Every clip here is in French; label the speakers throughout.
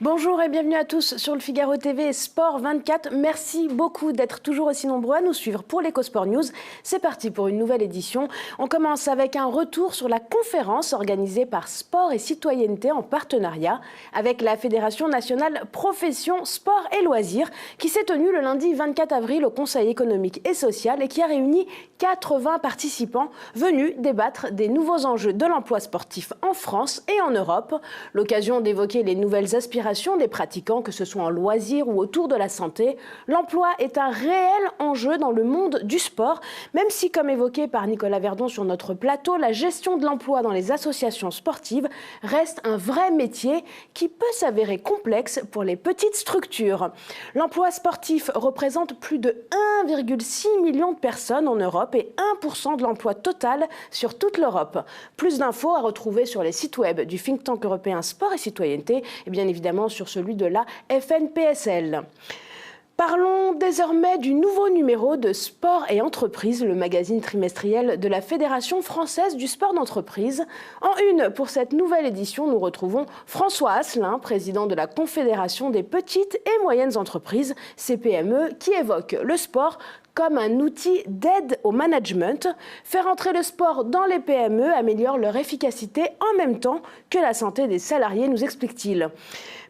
Speaker 1: Bonjour et bienvenue à tous sur le Figaro TV et Sport 24. Merci beaucoup d'être toujours aussi nombreux à nous suivre pour l'EcoSport News. C'est parti pour une nouvelle édition. On commence avec un retour sur la conférence organisée par Sport et Citoyenneté en partenariat avec la Fédération nationale Profession, Sport et Loisirs qui s'est tenue le lundi 24 avril au Conseil économique et social et qui a réuni 80 participants venus débattre des nouveaux enjeux de l'emploi sportif en France et en Europe. L'occasion d'évoquer les nouvelles aspirations des pratiquants, que ce soit en loisirs ou autour de la santé. L'emploi est un réel enjeu dans le monde du sport, même si, comme évoqué par Nicolas Verdon sur notre plateau, la gestion de l'emploi dans les associations sportives reste un vrai métier qui peut s'avérer complexe pour les petites structures. L'emploi sportif représente plus de 1,6 million de personnes en Europe et 1% de l'emploi total sur toute l'Europe. Plus d'infos à retrouver sur les sites web du think tank européen Sport et Citoyenneté et bien évidemment sur celui de la FNPSL. Parlons désormais du nouveau numéro de Sport et Entreprise, le magazine trimestriel de la Fédération française du sport d'entreprise. En une, pour cette nouvelle édition, nous retrouvons François Asselin, président de la Confédération des petites et moyennes entreprises, CPME, qui évoque le sport comme un outil d'aide au management. Faire entrer le sport dans les PME améliore leur efficacité en même temps que la santé des salariés, nous explique-t-il.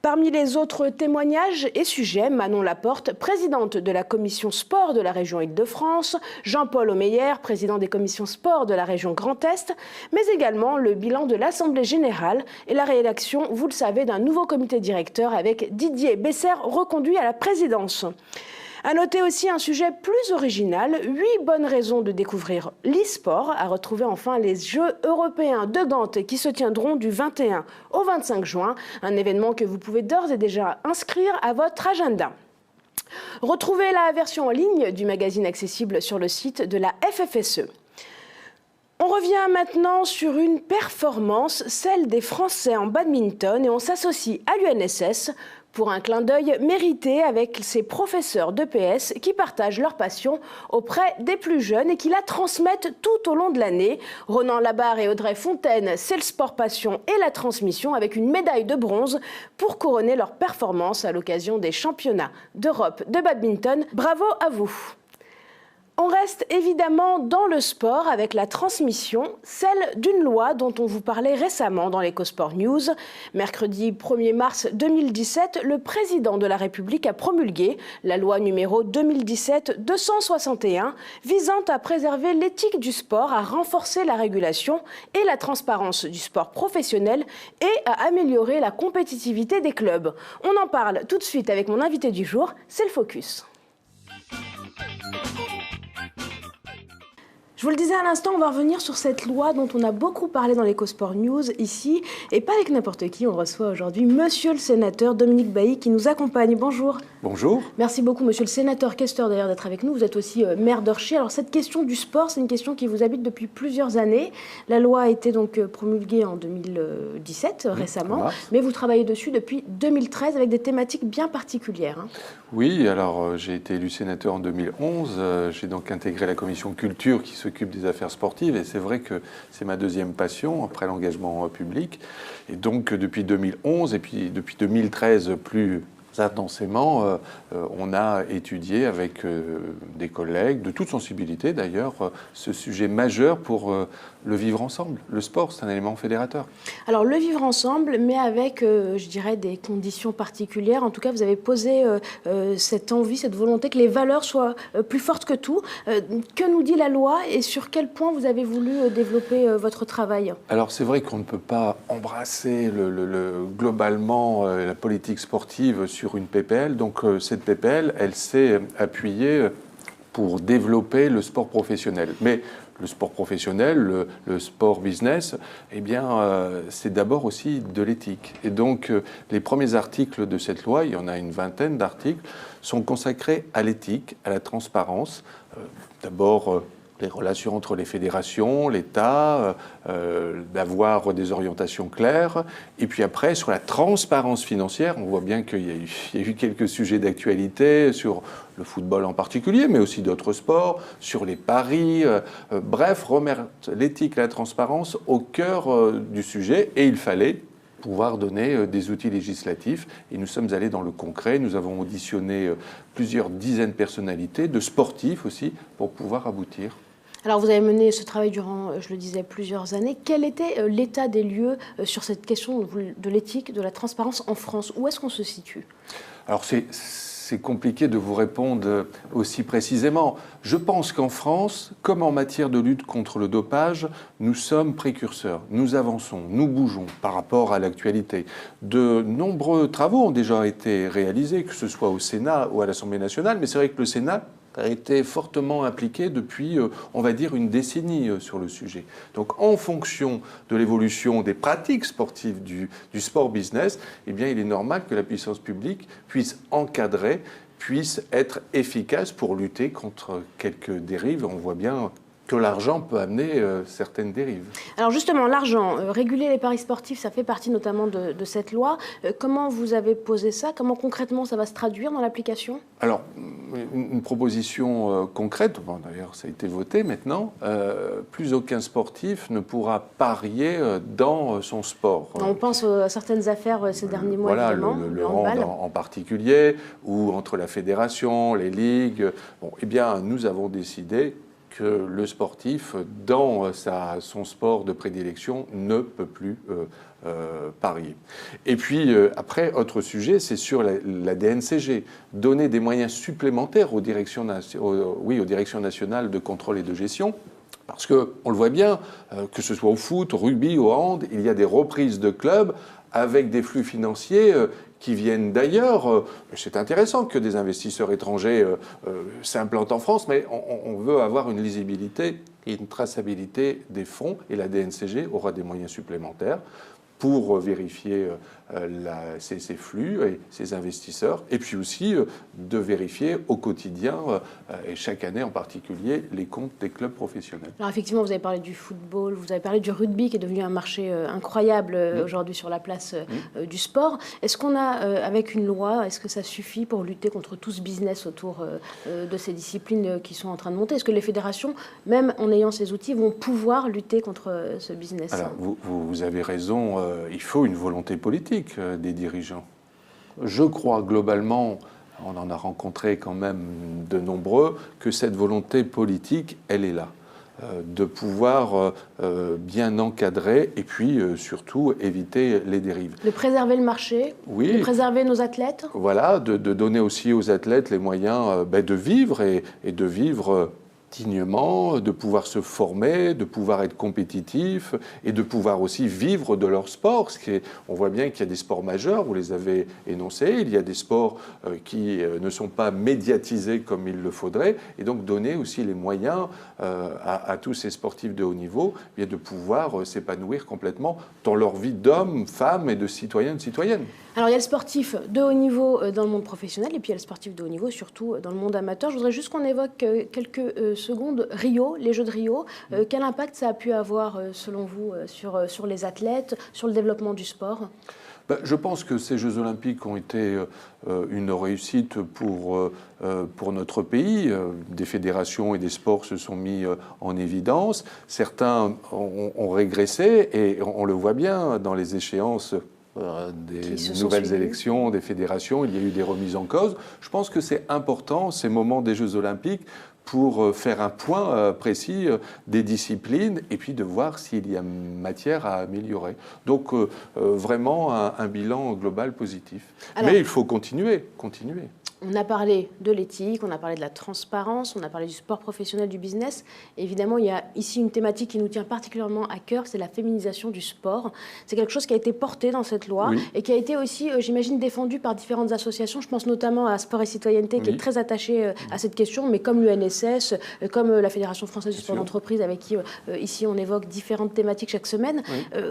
Speaker 1: Parmi les autres témoignages et sujets, Manon Laporte, présidente de la commission sport de la région Île-de-France, Jean-Paul Omeyer, président des commissions sport de la région Grand Est, mais également le bilan de l'Assemblée générale et la rédaction, vous le savez, d'un nouveau comité directeur avec Didier Besser reconduit à la présidence. À noter aussi un sujet plus original, 8 bonnes raisons de découvrir l'e-sport, à retrouver enfin les Jeux européens de Gand qui se tiendront du 21 au 25 juin, un événement que vous pouvez d'ores et déjà inscrire à votre agenda. Retrouvez la version en ligne du magazine accessible sur le site de la FFSE. On revient maintenant sur une performance, celle des Français en badminton, et on s'associe à l'UNSS pour un clin d'œil mérité avec ses professeurs d'EPS qui partagent leur passion auprès des plus jeunes et qui la transmettent tout au long de l'année. Ronan Labarre et Audrey Fontaine, c'est le sport passion et la transmission avec une médaille de bronze pour couronner leur performance à l'occasion des championnats d'Europe de badminton. Bravo à vous! On reste évidemment dans le sport avec la transmission, celle d'une loi dont on vous parlait récemment dans l'EcoSport News. Mercredi 1er mars 2017, le président de la République a promulgué la loi numéro 2017-261 visant à préserver l'éthique du sport, à renforcer la régulation et la transparence du sport professionnel et à améliorer la compétitivité des clubs. On en parle tout de suite avec mon invité du jour, c'est le Focus. Je vous le disais à l'instant, on va revenir sur cette loi dont on a beaucoup parlé dans l'EcoSport News ici, et pas avec n'importe qui. On reçoit aujourd'hui Monsieur le sénateur Dominique Bailly qui nous accompagne. Bonjour.
Speaker 2: Bonjour.
Speaker 1: Merci beaucoup Monsieur le sénateur questeur d'ailleurs d'être avec nous. Vous êtes aussi maire d'Orchies. Alors cette question du sport, c'est une question qui vous habite depuis plusieurs années. La loi a été donc promulguée en 2017 récemment, mais vous travaillez dessus depuis 2013 avec des thématiques bien particulières.
Speaker 2: Oui, alors j'ai été élu sénateur en 2011. J'ai donc intégré la commission culture qui s'occupe des affaires sportives et c'est vrai que c'est ma deuxième passion après l'engagement public. Et donc depuis 2011 et puis depuis 2013 plus intensément, on a étudié avec des collègues de toute sensibilité d'ailleurs ce sujet majeur pour le vivre ensemble. Le sport, c'est un élément fédérateur.
Speaker 1: Alors le vivre ensemble, mais avec, je dirais, des conditions particulières. En tout cas, vous avez posé cette envie, cette volonté que les valeurs soient plus fortes que tout. Que nous dit la loi et sur quel point vous avez voulu développer votre travail?
Speaker 2: Alors c'est vrai qu'on ne peut pas embrasser globalement la politique sportive sur une PPL. Donc cette PPL, elle s'est appuyée pour développer le sport professionnel. Mais le sport professionnel, le sport business, eh bien, c'est d'abord aussi de l'éthique. Et donc, les premiers articles de cette loi, il y en a une vingtaine d'articles, sont consacrés à l'éthique, à la transparence. D'abord, les relations entre les fédérations, l'État, d'avoir des orientations claires. Et puis après, sur la transparence financière, on voit bien qu'il y a eu quelques sujets d'actualité sur le football en particulier, mais aussi d'autres sports, sur les paris. Bref, remettre l'éthique et la transparence au cœur du sujet. Et il fallait pouvoir donner des outils législatifs. Et nous sommes allés dans le concret. Nous avons auditionné plusieurs dizaines de personnalités, de sportifs aussi, pour pouvoir aboutir.
Speaker 1: Alors vous avez mené ce travail durant, je le disais, plusieurs années. Quel était l'état des lieux sur cette question de l'éthique, de la transparence en France? Où est-ce qu'on se situe?
Speaker 2: Alors c'est compliqué de vous répondre aussi précisément. Je pense qu'en France, comme en matière de lutte contre le dopage, nous sommes précurseurs, nous avançons, nous bougeons par rapport à l'actualité. De nombreux travaux ont déjà été réalisés, que ce soit au Sénat ou à l'Assemblée nationale, mais c'est vrai que le Sénat a été fortement impliqué depuis, on va dire, une décennie sur le sujet. Donc, en fonction de l'évolution des pratiques sportives du sport business, eh bien, il est normal que la puissance publique puisse encadrer, puisse être efficace pour lutter contre quelques dérives. On voit bien que l'argent peut amener certaines dérives.
Speaker 1: Alors justement, l'argent, réguler les paris sportifs, ça fait partie notamment de cette loi. Comment vous avez posé ça? Comment concrètement ça va se traduire dans l'application?
Speaker 2: Alors, une proposition concrète, bon, d'ailleurs ça a été voté maintenant, plus aucun sportif ne pourra parier dans son sport.
Speaker 1: On pense à certaines affaires ces derniers mois,
Speaker 2: voilà,
Speaker 1: évidemment.
Speaker 2: Le hand en particulier, ou entre la fédération, les ligues. Bon, eh bien, nous avons décidé que le sportif, dans son sport de prédilection, ne peut plus parier. Et puis, après, autre sujet, c'est sur la DNCG. Donner des moyens supplémentaires aux directions nationales de contrôle et de gestion. Parce qu'on le voit bien, que ce soit au foot, au rugby, au hand, il y a des reprises de clubs avec des flux financiers qui viennent d'ailleurs. C'est intéressant que des investisseurs étrangers s'implantent en France, mais on veut avoir une lisibilité et une traçabilité des fonds, et la DNCG aura des moyens supplémentaires pour vérifier ces flux et ces investisseurs, et puis aussi de vérifier au quotidien, et chaque année en particulier, les comptes des clubs professionnels.
Speaker 1: Alors effectivement, vous avez parlé du football, vous avez parlé du rugby qui est devenu un marché incroyable aujourd'hui sur la place du sport. Est-ce qu'on a, avec une loi, est-ce que ça suffit pour lutter contre tout ce business autour de ces disciplines qui sont en train de monter? Est-ce que les fédérations, même en ayant ces outils, vont pouvoir lutter contre ce business?
Speaker 2: Alors, vous avez raison, il faut une volonté politique des dirigeants. Je crois globalement, on en a rencontré quand même de nombreux, que cette volonté politique, elle est là. De pouvoir bien encadrer et puis surtout éviter les dérives.
Speaker 1: De préserver le marché,
Speaker 2: oui,
Speaker 1: de préserver nos athlètes.
Speaker 2: Voilà, de donner aussi aux athlètes les moyens de vivre et de vivre dignement, de pouvoir se former, de pouvoir être compétitif et de pouvoir aussi vivre de leur sport. On voit bien qu'il y a des sports majeurs, vous les avez énoncés, il y a des sports qui ne sont pas médiatisés comme il le faudrait, et donc donner aussi les moyens à tous ces sportifs de haut niveau de pouvoir s'épanouir complètement dans leur vie d'homme, femme et de citoyen, de citoyenne.
Speaker 1: Alors il y a le sportif de haut niveau dans le monde professionnel et puis il y a le sportif de haut niveau surtout dans le monde amateur. Je voudrais juste qu'on évoque quelques secondes Rio, les Jeux de Rio. Quel impact ça a pu avoir selon vous sur les athlètes, sur le développement du sport?
Speaker 2: Je pense que ces Jeux Olympiques ont été une réussite pour notre pays. Des fédérations et des sports se sont mis en évidence. Certains ont régressé et on le voit bien dans les échéances des nouvelles élections, des fédérations. Il y a eu des remises en cause. Je pense que c'est important, ces moments des Jeux Olympiques, pour faire un point précis des disciplines et puis de voir s'il y a matière à améliorer. Donc vraiment un bilan global positif. Alors, mais il faut continuer.
Speaker 1: On a parlé de l'éthique, on a parlé de la transparence, on a parlé du sport professionnel, du business. Et évidemment, il y a ici une thématique qui nous tient particulièrement à cœur, c'est la féminisation du sport. C'est quelque chose qui a été porté dans cette loi et qui a été aussi, j'imagine, défendu par différentes associations. Je pense notamment à Sport et Citoyenneté qui est très attachée à cette question, mais comme l'UNSS, comme la Fédération française du sport d'entreprise, avec qui ici on évoque différentes thématiques chaque semaine.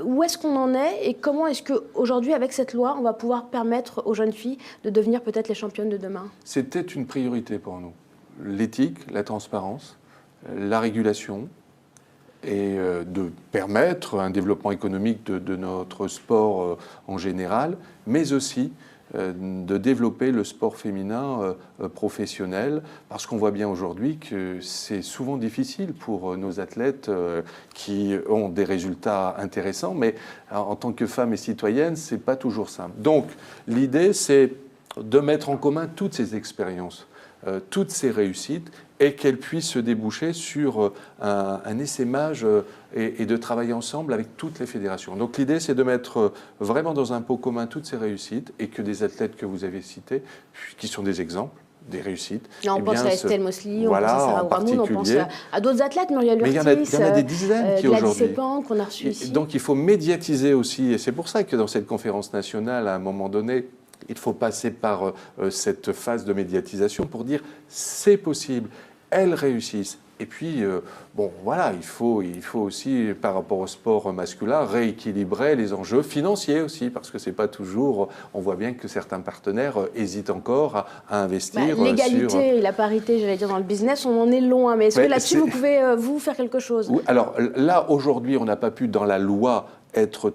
Speaker 1: Où est-ce qu'on en est et comment est-ce qu'aujourd'hui, avec cette loi, on va pouvoir permettre aux jeunes filles de devenir peut-être les championnes de demain?
Speaker 2: C'était une priorité pour nous. L'éthique, la transparence, la régulation et de permettre un développement économique de notre sport en général, mais aussi de développer le sport féminin professionnel, parce qu'on voit bien aujourd'hui que c'est souvent difficile pour nos athlètes qui ont des résultats intéressants, mais en tant que femmes et citoyennes, c'est pas toujours simple. Donc l'idée, c'est de mettre en commun toutes ces expériences, toutes ces réussites, et qu'elles puissent se déboucher sur un essaimage et de travailler ensemble avec toutes les fédérations. Donc l'idée, c'est de mettre vraiment dans un pot commun toutes ces réussites, et que des athlètes que vous avez cités, qui sont des exemples, des réussites.
Speaker 1: On pense à Estelle Mosley, on pense à Sarah Ouamoun, on pense à d'autres athlètes, Muriel Urtis,
Speaker 2: il y en a des dizaines qui aujourd'hui.
Speaker 1: Qu'on a reçu ici.
Speaker 2: Donc il faut médiatiser aussi, et c'est pour ça que dans cette conférence nationale, à un moment donné, il faut passer par cette phase de médiatisation pour dire c'est possible, elles réussissent. Et puis, bon, voilà, il faut aussi, par rapport au sport masculin, rééquilibrer les enjeux financiers aussi, parce que c'est pas toujours. On voit bien que certains partenaires hésitent encore à investir.
Speaker 1: L'égalité et la parité, j'allais dire, dans le business, on en est loin. Mais est-ce que là-dessus, vous pouvez, vous, faire quelque chose?
Speaker 2: Oui, alors là, aujourd'hui, on n'a pas pu, dans la loi, être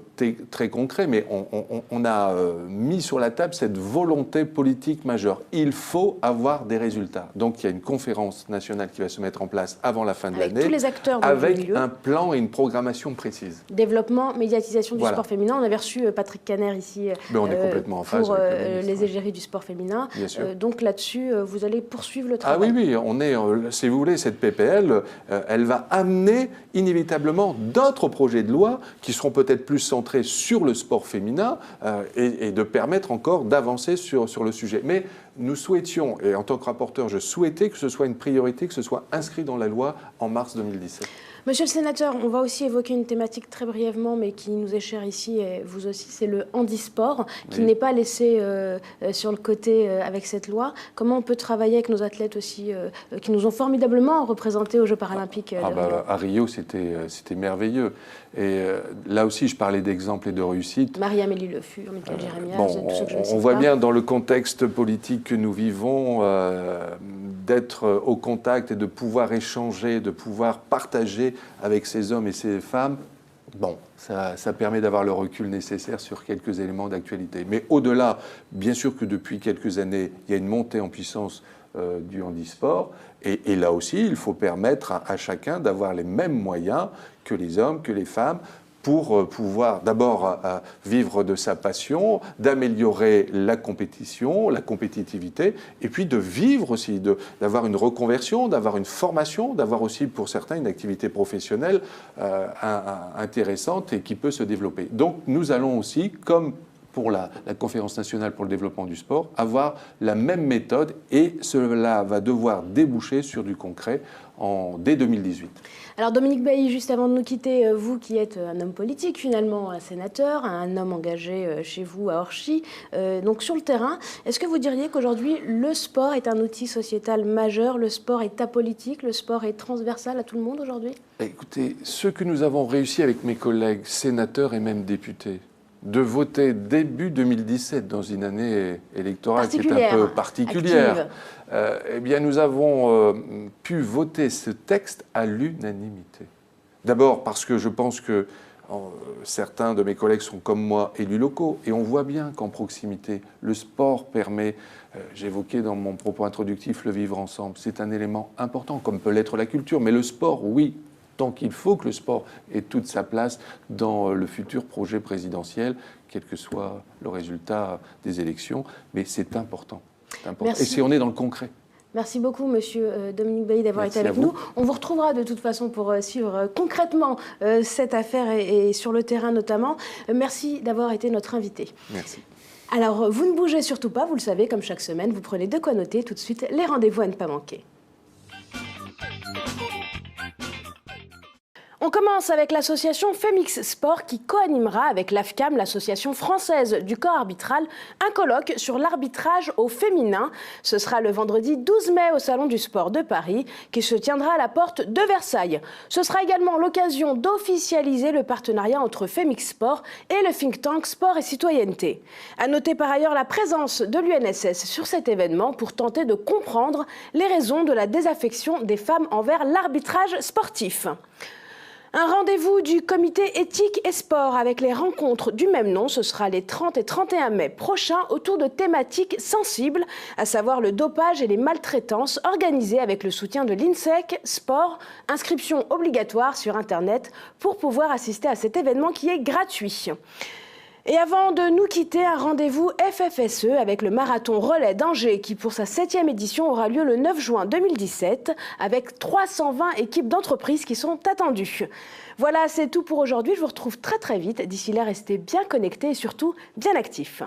Speaker 2: très concret, mais on a mis sur la table cette volonté politique majeure. Il faut avoir des résultats. Donc il y a une conférence nationale qui va se mettre en place avant la fin de l'année,
Speaker 1: tous les acteurs
Speaker 2: avec un plan et une programmation précise.
Speaker 1: Développement, médiatisation du sport féminin. On avait reçu Patrick Caner ici
Speaker 2: on est complètement en phase
Speaker 1: pour
Speaker 2: avec
Speaker 1: les égéries du sport féminin.
Speaker 2: Bien sûr.
Speaker 1: Donc là-dessus, vous allez poursuivre le travail.
Speaker 2: Ah oui, on est, si vous voulez, cette PPL, elle va amener inévitablement d'autres projets de loi qui seront peut-être plus centrés sur le sport féminin et de permettre encore d'avancer sur le sujet. Mais nous souhaitions, et en tant que rapporteur, je souhaitais que ce soit une priorité, que ce soit inscrit dans la loi en mars 2017.
Speaker 1: Monsieur le sénateur, on va aussi évoquer une thématique très brièvement, mais qui nous est chère ici, et vous aussi, c'est le handisport, qui n'est pas laissé sur le côté avec cette loi. Comment on peut travailler avec nos athlètes aussi, qui nous ont formidablement représentés aux Jeux paralympiques de Rio.
Speaker 2: À Rio, c'était merveilleux. Et là aussi, je parlais d'exemples et de réussite.
Speaker 1: Marie-Amélie Le Fur, Michael Jérémia, tous ceux que je ne sais
Speaker 2: on voit bien dans le contexte politique que nous vivons, d'être au contact et de pouvoir échanger, de pouvoir partager avec ces hommes et ces femmes, ça permet d'avoir le recul nécessaire sur quelques éléments d'actualité. Mais au-delà, bien sûr que depuis quelques années, il y a une montée en puissance du handisport. Et là aussi, il faut permettre à chacun d'avoir les mêmes moyens que les hommes, que les femmes, pour pouvoir d'abord vivre de sa passion, d'améliorer la compétition, la compétitivité, et puis de vivre aussi, d'avoir une reconversion, d'avoir une formation, d'avoir aussi pour certains une activité professionnelle intéressante et qui peut se développer. Donc nous allons aussi, comme pour la conférence nationale pour le développement du sport, avoir la même méthode, et cela va devoir déboucher sur du concret dès 2018.
Speaker 1: Alors Dominique Bailly, juste avant de nous quitter, vous qui êtes un homme politique finalement, un sénateur, un homme engagé chez vous à Orchy, donc sur le terrain, est-ce que vous diriez qu'aujourd'hui le sport est un outil sociétal majeur, le sport est apolitique, le sport est transversal à tout le monde aujourd'hui?
Speaker 2: Écoutez, ce que nous avons réussi avec mes collègues sénateurs et même députés, de voter début 2017 dans une année électorale qui est un peu particulière, eh bien nous avons pu voter ce texte à l'unanimité. D'abord parce que je pense que certains de mes collègues sont comme moi élus locaux, et on voit bien qu'en proximité, le sport permet, j'évoquais dans mon propos introductif le vivre ensemble, c'est un élément important, comme peut l'être la culture, mais le sport, oui. Donc il faut que le sport ait toute sa place dans le futur projet présidentiel, quel que soit le résultat des élections. Mais c'est important. Et si on est dans le concret.
Speaker 1: Merci beaucoup, monsieur Dominique Bailly, d'avoir été avec nous. On vous retrouvera de toute façon pour suivre concrètement cette affaire et sur le terrain notamment. Merci d'avoir été notre invité.
Speaker 2: Merci.
Speaker 1: Alors, vous ne bougez surtout pas, vous le savez, comme chaque semaine, vous prenez de quoi noter. Tout de suite, les rendez-vous à ne pas manquer. On commence avec l'association Femix Sport qui co-animera avec l'AFCAM, l'association française du corps arbitral, un colloque sur l'arbitrage au féminin. Ce sera le vendredi 12 mai au Salon du Sport de Paris qui se tiendra à la porte de Versailles. Ce sera également l'occasion d'officialiser le partenariat entre Femix Sport et le think tank Sport et Citoyenneté. À noter par ailleurs la présence de l'UNSS sur cet événement pour tenter de comprendre les raisons de la désaffection des femmes envers l'arbitrage sportif. Un rendez-vous du comité éthique et sport avec les rencontres du même nom. Ce sera les 30 et 31 mai prochains autour de thématiques sensibles, à savoir le dopage et les maltraitances, organisées avec le soutien de l'INSEC Sport. Inscription obligatoire sur Internet pour pouvoir assister à cet événement qui est gratuit. Et avant de nous quitter, un rendez-vous FFSE avec le marathon relais d'Angers qui, pour sa 7e édition, aura lieu le 9 juin 2017 avec 320 équipes d'entreprises qui sont attendues. Voilà, c'est tout pour aujourd'hui. Je vous retrouve très très vite. D'ici là, restez bien connectés et surtout bien actifs.